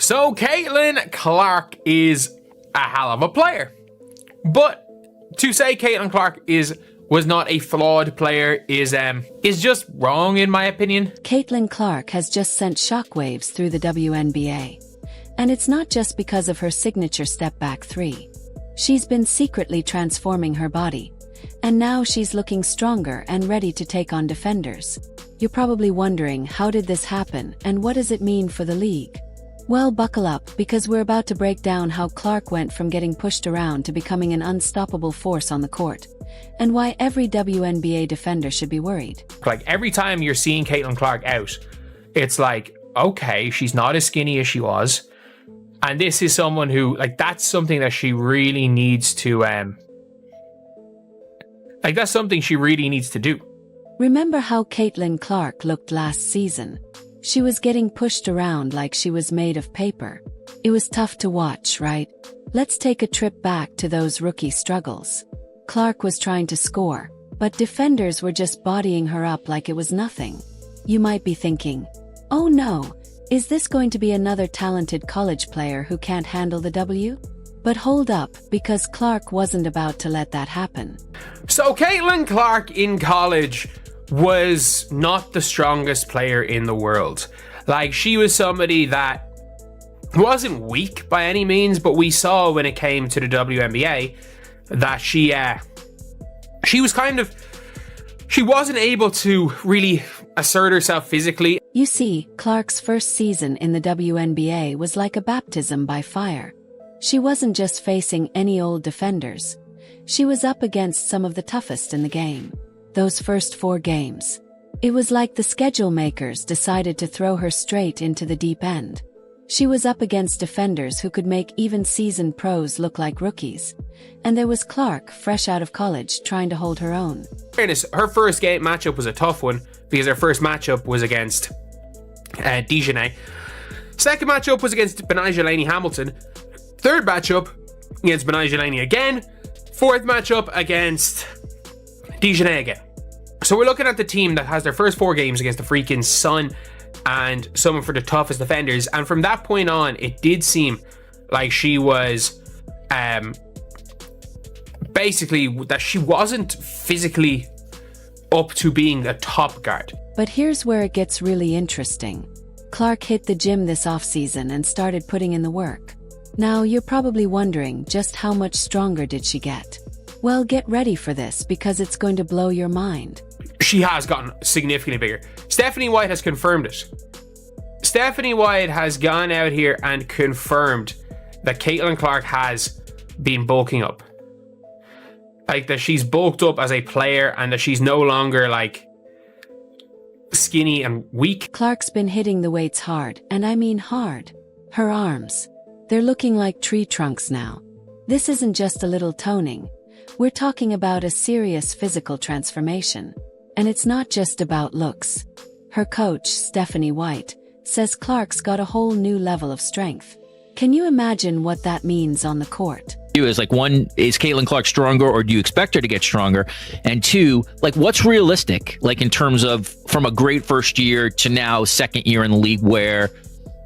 So Caitlin Clark is a hell of a player. But to say Caitlin Clark was not a flawed player is just wrong in my opinion. Caitlin Clark has just sent shockwaves through the WNBA. And it's not just because of her signature step-back three. She's been secretly transforming her body. And now she's looking stronger and ready to take on defenders. You're probably wondering, how did this happen and what does it mean for the league? Well, buckle up, because we're about to break down how Clark went from getting pushed around to becoming an unstoppable force on the court, and why every WNBA defender should be worried. Like, every time you're seeing Caitlin Clark out, it's like, okay, she's not as skinny as she was. And this is someone who, like, that's something that she really needs to, that's something she really needs to do. Remember how Caitlin Clark looked last season? She was getting pushed around like she was made of paper. It was tough to watch, right? Let's take a trip back to those rookie struggles. Clark was trying to score, but defenders were just bodying her up like it was nothing. You might be thinking, oh no, is this going to be another talented college player who can't handle the W? But hold up, because Clark wasn't about to let that happen. So Caitlin Clark in college was not the strongest player in the world. Like, she was somebody that wasn't weak by any means, but we saw when it came to the WNBA that she wasn't able to really assert herself physically. You see, Clark's first season in the WNBA was like a baptism by fire. She wasn't just facing any old defenders. She was up against some of the toughest in the game. Those first 4 games. It was like the schedule makers decided to throw her straight into the deep end. She was up against defenders who could make even seasoned pros look like rookies. And there was Clark, fresh out of college, trying to hold her own. In fairness, her first game matchup was a tough one because her first matchup was against Dejanay. Second matchup was against Benijah Laney-Hamilton. Third matchup against Benijah Laney again. Fourth matchup against Dejanay again. So we're looking at the team that has their first 4 games against the freaking Sun and someone for the toughest defenders. And from that point on, it did seem like she was basically that she wasn't physically up to being a top guard. But here's where it gets really interesting. Clark hit the gym this offseason and started putting in the work. Now you're probably wondering, just how much stronger did she get? Well, get ready for this, because it's going to blow your mind. She has gotten significantly bigger. Stephanie White has confirmed it. Stephanie White has gone out here and confirmed that Caitlin Clark has been bulking up. Like, that she's bulked up as a player and that she's no longer like skinny and weak. Clark's been hitting the weights hard, and I mean hard. Her arms, they're looking like tree trunks now. This isn't just a little toning. We're talking about a serious physical transformation. And it's not just about looks. Her coach, Stephanie White, says Clark's got a whole new level of strength. Can you imagine what that means on the court? Is like, one, is Caitlin Clark stronger, or do you expect her to get stronger? And 2, like, what's realistic, like, in terms of from a great first year to now second year in the league where,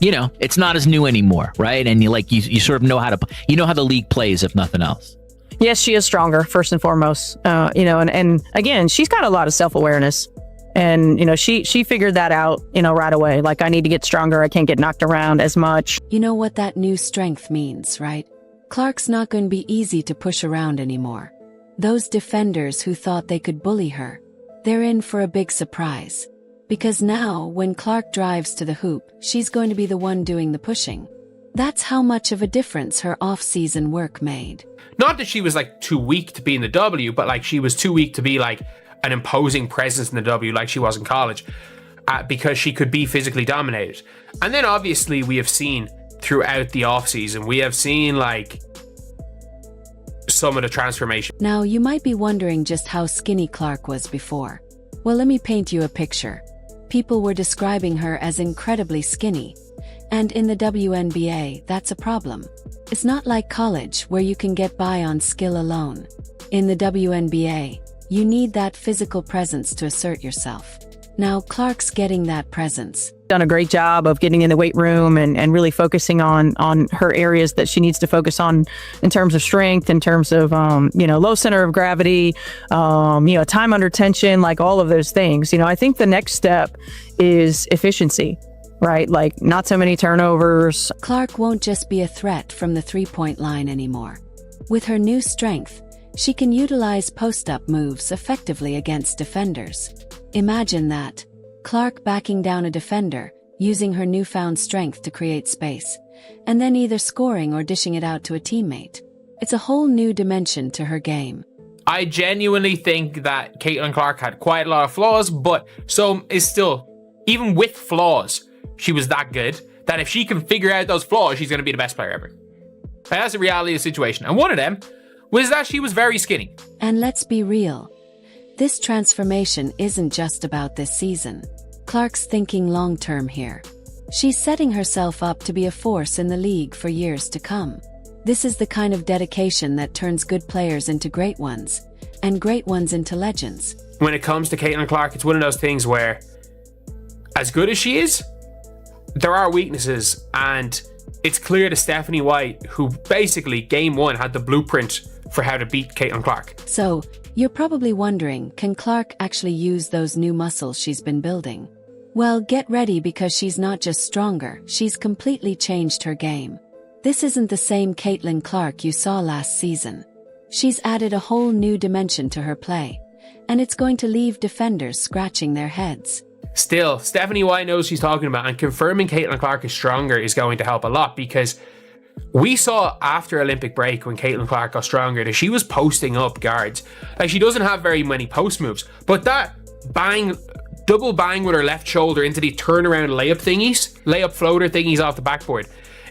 you know, it's not as new anymore, right? And you sort of know how the league plays, if nothing else. Yes, she is stronger, first and foremost. And again, she's got a lot of self-awareness. And, she figured that out, right away. Like, I need to get stronger. I can't get knocked around as much. You know what that new strength means, right? Clark's not going to be easy to push around anymore. Those defenders who thought they could bully her, they're in for a big surprise. Because now, when Clark drives to the hoop, she's going to be the one doing the pushing. That's how much of a difference her off-season work made. Not that she was like too weak to be in the W, but like she was too weak to be like an imposing presence in the W like she was in college, because she could be physically dominated. And then obviously we have seen throughout the offseason, we have seen like some of the transformation. Now you might be wondering just how skinny Clark was before. Well, let me paint you a picture. People were describing her as incredibly skinny. And in the WNBA, that's a problem. It's not like college where you can get by on skill alone. In the WNBA, you need that physical presence to assert yourself. Now Clark's getting that presence. Done a great job of getting in the weight room and really focusing on her areas that she needs to focus on in terms of strength, in terms of low center of gravity, time under tension, like all of those things. I think the next step is efficiency, right? Like not so many turnovers. Clark won't just be a threat from the three-point line anymore. With her new strength, she can utilize post-up moves effectively against defenders. Imagine that. Clark backing down a defender, using her newfound strength to create space, and then either scoring or dishing it out to a teammate. It's a whole new dimension to her game. I genuinely think that Caitlin Clark had quite a lot of flaws, but so is still, even with flaws, she was that good that if she can figure out those flaws, she's going to be the best player ever. That's the reality of the situation. And one of them was that she was very skinny. And let's be real. This transformation isn't just about this season. Clark's thinking long-term here. She's setting herself up to be a force in the league for years to come. This is the kind of dedication that turns good players into great ones, and great ones into legends. When it comes to Caitlin Clark, it's one of those things where, as good as she is, there are weaknesses, and it's clear to Stephanie White, who basically game one had the blueprint for how to beat Caitlin Clark. So, you're probably wondering, can Clark actually use those new muscles she's been building? Well, get ready, because she's not just stronger, she's completely changed her game. This isn't the same Caitlin Clark you saw last season. She's added a whole new dimension to her play, and it's going to leave defenders scratching their heads. Still, Stephanie White knows what she's talking about, and confirming Caitlin Clark is stronger is going to help a lot, because we saw after Olympic break when Caitlin Clark got stronger that she was posting up guards. Like, she doesn't have very many post moves, but that double bang with her left shoulder into the turnaround layup floater thingies off the backboard,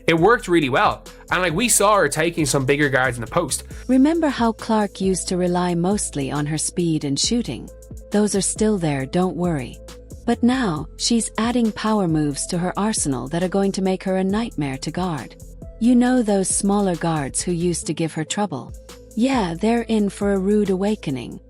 it worked really well. And like, we saw her taking some bigger guards in the post. Remember how Clark used to rely mostly on her speed and shooting? Those are still there, don't worry. But now, she's adding power moves to her arsenal that are going to make her a nightmare to guard. You know those smaller guards who used to give her trouble? Yeah, they're in for a rude awakening.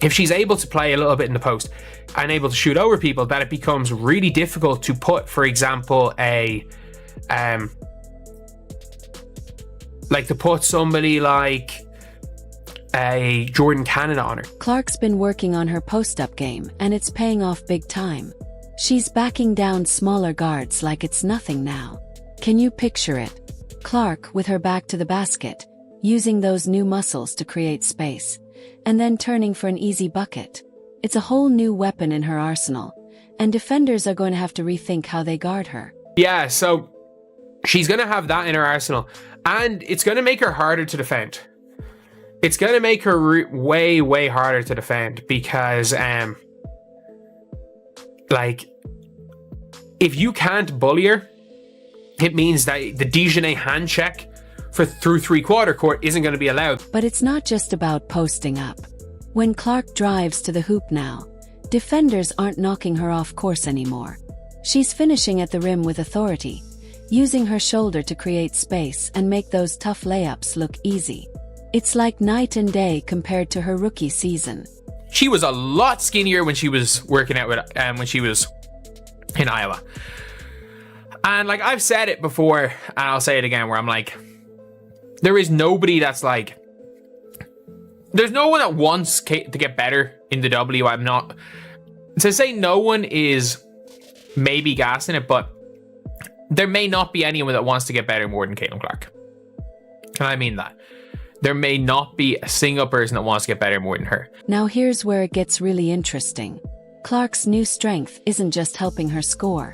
If she's able to play a little bit in the post and able to shoot over people, that it becomes really difficult to put, for example, to put somebody like a Jordan Canada on her. Clark's been working on her post-up game, and it's paying off big time. She's backing down smaller guards like it's nothing now. Can you picture it? Clark, with her back to the basket, using those new muscles to create space, and then turning for an easy bucket. It's a whole new weapon in her arsenal, and defenders are going to have to rethink how they guard her. Yeah, so she's going to have that in her arsenal, and it's going to make her harder to defend. It's going to make her way, way harder to defend, because, if you can't bully her, it means that the Dijonais hand check through three-quarter court isn't going to be allowed. But it's not just about posting up. When Clark drives to the hoop now, defenders aren't knocking her off course anymore. She's finishing at the rim with authority, using her shoulder to create space and make those tough layups look easy. It's like night and day compared to her rookie season. She was a lot skinnier when she was working out with when she was in Iowa. And like, I've said it before, and I'll say it again, where I'm like, there is nobody that's like, there's no one that wants to get better in the W. I'm not, to say no one is maybe gassing it, but there may not be anyone that wants to get better more than Caitlin Clark. And I mean that. There may not be a single person that wants to get better more than her. Now here's where it gets really interesting. Clark's new strength isn't just helping her score.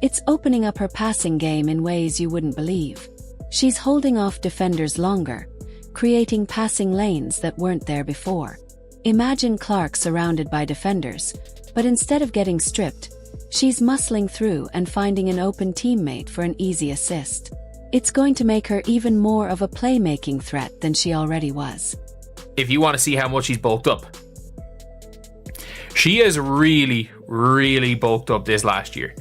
It's opening up her passing game in ways you wouldn't believe. She's holding off defenders longer, creating passing lanes that weren't there before. Imagine Clark surrounded by defenders, but instead of getting stripped, she's muscling through and finding an open teammate for an easy assist. It's going to make her even more of a playmaking threat than she already was. If you want to see how much she's bulked up, she has really, really bulked up this last year.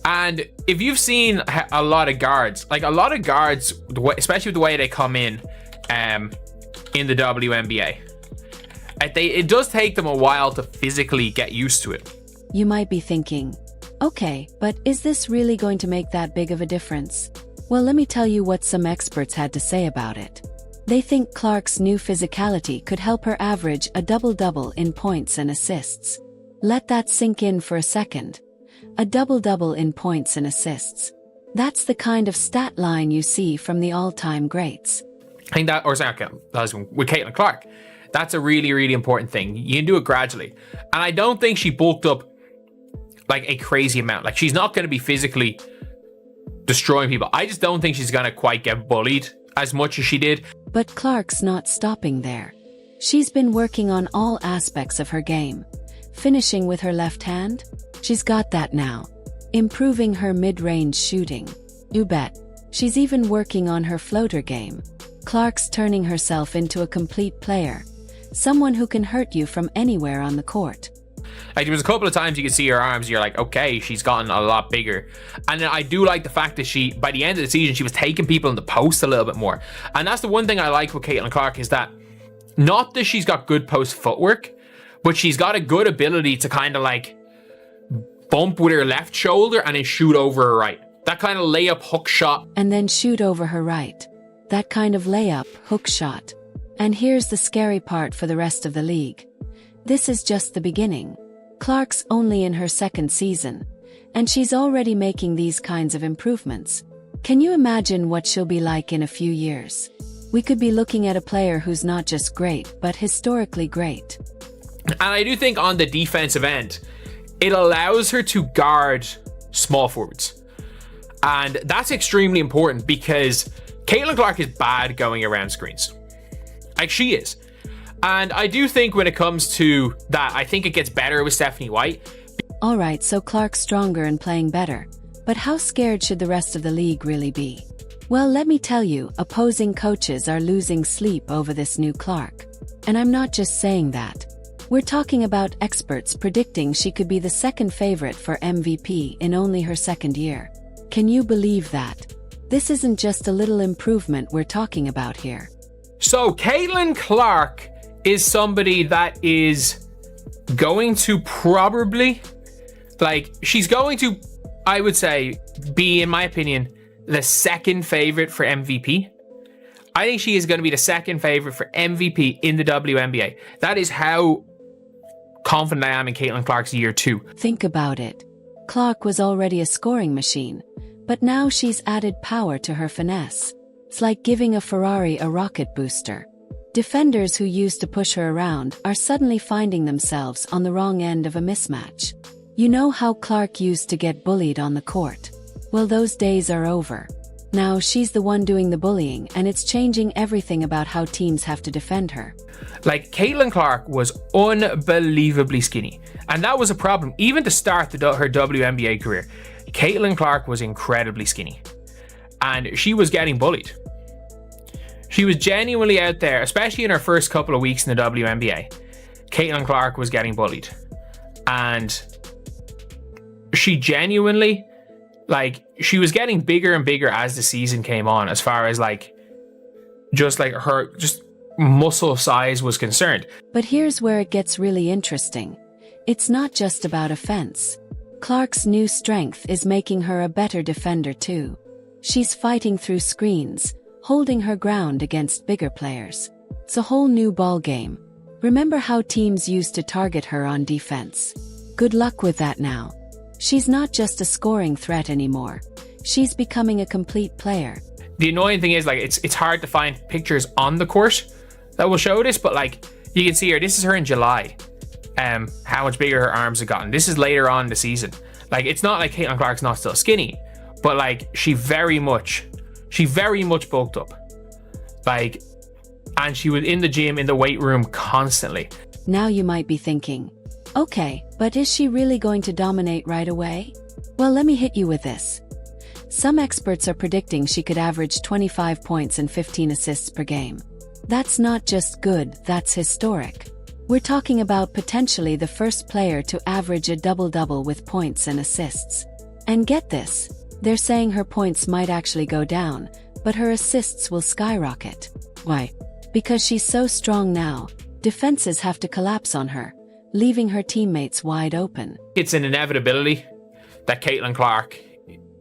And if you've seen a lot of guards, especially with the way they come in the WNBA, it does take them a while to physically get used to it. You might be thinking, okay, but is this really going to make that big of a difference? Well, let me tell you what some experts had to say about it. They think Clark's new physicality could help her average a double-double in points and assists. Let that sink in for a second. A double-double in points and assists. That's the kind of stat line you see from the all-time greats. I think that, or sorry, okay, that was with Caitlin Clark. That's a really, really important thing. You can do it gradually. And I don't think she bulked up like a crazy amount. Like, she's not going to be physically destroying people. I just don't think she's going to quite get bullied as much as she did. But Clark's not stopping there. She's been working on all aspects of her game. Finishing with her left hand? She's got that now. Improving her mid-range shooting. You bet. She's even working on her floater game. Clark's turning herself into a complete player. Someone who can hurt you from anywhere on the court. Like, there was a couple of times you could see her arms, you're like, okay, she's gotten a lot bigger. And I do like the fact that she, by the end of the season, she was taking people in the post a little bit more. And that's the one thing I like with Caitlin Clark, is that not that she's got good post footwork, but she's got a good ability to kind of like bump with her left shoulder and then shoot over her right. That kind of layup hook shot. And then shoot over her right. That kind of layup hook shot. And here's the scary part for the rest of the league. This is just the beginning. Clark's only in her second season, and she's already making these kinds of improvements. Can you imagine what she'll be like in a few years? We could be looking at a player who's not just great, but historically great. And I do think on the defensive end, it allows her to guard small forwards. And that's extremely important because Caitlin Clark is bad going around screens. Like, she is. And I do think when it comes to that, I think it gets better with Stephanie White. Alright, so Clark's stronger and playing better. But how scared should the rest of the league really be? Well, let me tell you, opposing coaches are losing sleep over this new Clark. And I'm not just saying that. We're talking about experts predicting she could be the second favorite for MVP in only her second year. Can you believe that? This isn't just a little improvement we're talking about here. So Caitlin Clark is somebody that is going to probably, like, she's going to, I would say, be, in my opinion, the second favorite for MVP. I think she is going to be the second favorite for MVP in the WNBA. That is how confident I am in Caitlin Clark's year 2. Think about it. Clark was already a scoring machine, but now she's added power to her finesse. It's like giving a Ferrari a rocket booster. Defenders who used to push her around are suddenly finding themselves on the wrong end of a mismatch. You know how Clark used to get bullied on the court? Well, those days are over. Now she's the one doing the bullying, and it's changing everything about how teams have to defend her. Like, Caitlin Clark was unbelievably skinny, and that was a problem. Even to start her WNBA career, Caitlin Clark was incredibly skinny, and she was getting bullied. She was genuinely out there, especially in her first couple of weeks in the WNBA. Caitlin Clark was getting bullied, and she genuinely, like, she was getting bigger and bigger as the season came on, as far as like her muscle size was concerned. But here's where it gets really interesting. It's not just about offense. Clark's new strength is making her a better defender too. She's fighting through screens, holding her ground against bigger players. It's a whole new ball game. Remember how teams used to target her on defense? Good luck with that now. She's not just a scoring threat anymore. She's becoming a complete player. The annoying thing is, like, it's hard to find pictures on the court that will show this, but like, you can see her. This is her in July. How much bigger her arms have gotten. This is later on in the season. Like, it's not like Caitlin Clark's not still skinny, but like, she very much bulked up. Like, and she was in the gym, in the weight room constantly. Now you might be thinking, okay, but is she really going to dominate right away? Well, let me hit you with this. Some experts are predicting she could average 25 points and 15 assists per game. That's not just good, that's historic. We're talking about potentially the first player to average a double-double with points and assists. And get this, they're saying her points might actually go down, but her assists will skyrocket. Why? Because she's so strong now, defenses have to collapse on her. leaving her teammates wide open. It's an inevitability that Caitlin Clark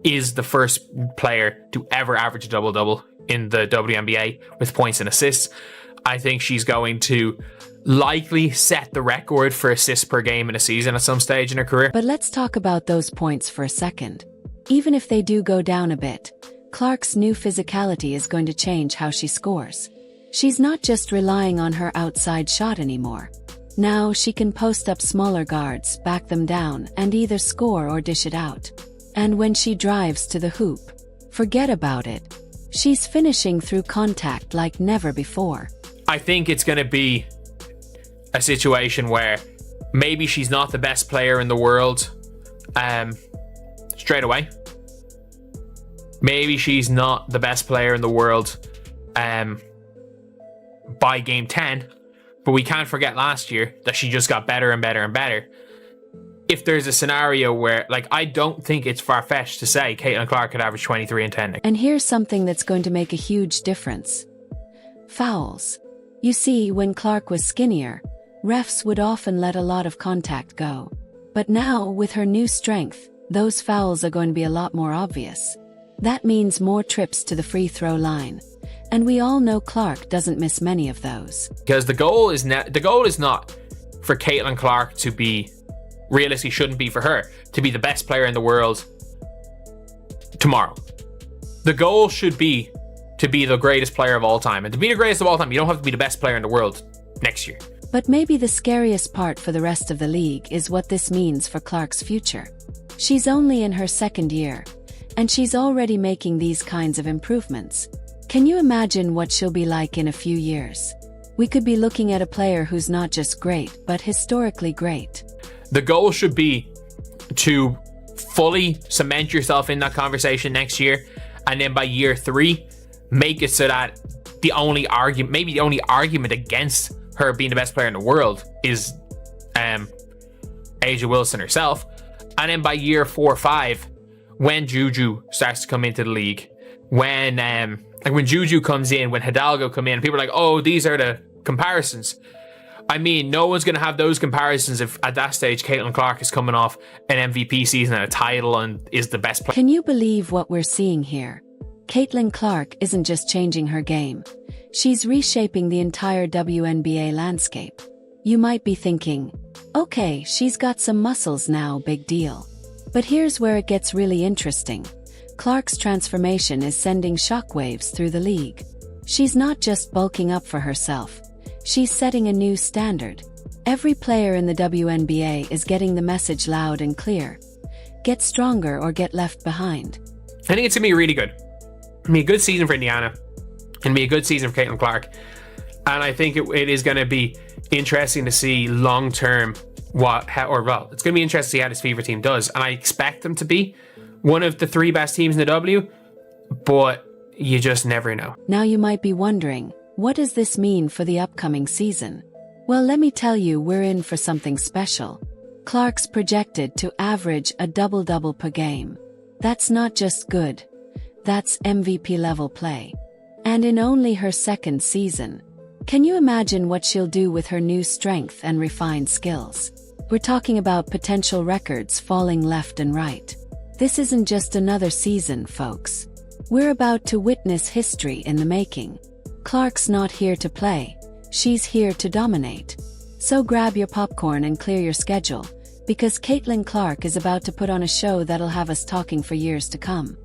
is the first player to ever average a double-double in the WNBA with points and assists. I think she's going to likely set the record for assists per game in a season at some stage in her career. But let's talk about those points for a second. Even if they do go down a bit, Clark's new physicality is going to change how she scores. She's not just relying on her outside shot anymore. Now she can post up smaller guards, back them down, and either score or dish it out. And when she drives to the hoop, forget about it. She's finishing through contact like never before. I think it's going to be a situation where maybe she's not the best player in the world straight away. Maybe she's not the best player in the world by game 10, but we can't forget last year that she just got better and better and better. If there's a scenario where, like, I don't think it's far-fetched to say Caitlin Clark could average 23 and 10. And here's something that's going to make a huge difference. Fouls. You see, when Clark was skinnier, refs would often let a lot of contact go. But now, with her new strength, those fouls are going to be a lot more obvious. That means more trips to the free throw line. And we all know Clark doesn't miss many of those. Because the goal is not for Caitlin Clark to be, realistically shouldn't be for her, to be the best player in the world tomorrow. The goal should be to be the greatest player of all time. And to be the greatest of all time, you don't have to be the best player in the world next year. But maybe the scariest part for the rest of the league is what this means for Clark's future. She's only in her second year, and she's already making these kinds of improvements. Can you imagine what she'll be like in a few years? We could be looking at a player who's not just great, but historically great. The goal should be to fully cement yourself in that conversation next year, and then by year 3, make it so that the only argument against her being the best player in the world is A'ja Wilson herself. And then by year 4 or 5, when Juju starts to come into the league, when Juju comes in, when Hidalgo come in, people are like, oh, these are the comparisons. I mean, no one's going to have those comparisons if at that stage Caitlin Clark is coming off an MVP season and a title and is the best player. Can you believe what we're seeing here? Caitlin Clark isn't just changing her game. She's reshaping the entire WNBA landscape. You might be thinking, okay, she's got some muscles now, big deal. But here's where it gets really interesting. Clark's transformation is sending shockwaves through the league. She's not just bulking up for herself. She's setting a new standard. Every player in the WNBA is getting the message loud and clear. Get stronger or get left behind. I think it's going to be really good. It's going to be a good season for Indiana. It's going to be a good season for Caitlin Clark. And I think it is going to be interesting to see long-term it's going to be interesting to see how this Fever team does. And I expect them to be one of the 3 best teams in the W, but you just never know. Now you might be wondering, what does this mean for the upcoming season? Well, let me tell you, we're in for something special. Clark's projected to average a double-double per game. That's not just good. That's MVP level play. And in only her second season. Can you imagine what she'll do with her new strength and refined skills? We're talking about potential records falling left and right. This isn't just another season, folks. We're about to witness history in the making. Clark's not here to play. She's here to dominate. So grab your popcorn and clear your schedule, because Caitlin Clark is about to put on a show that'll have us talking for years to come.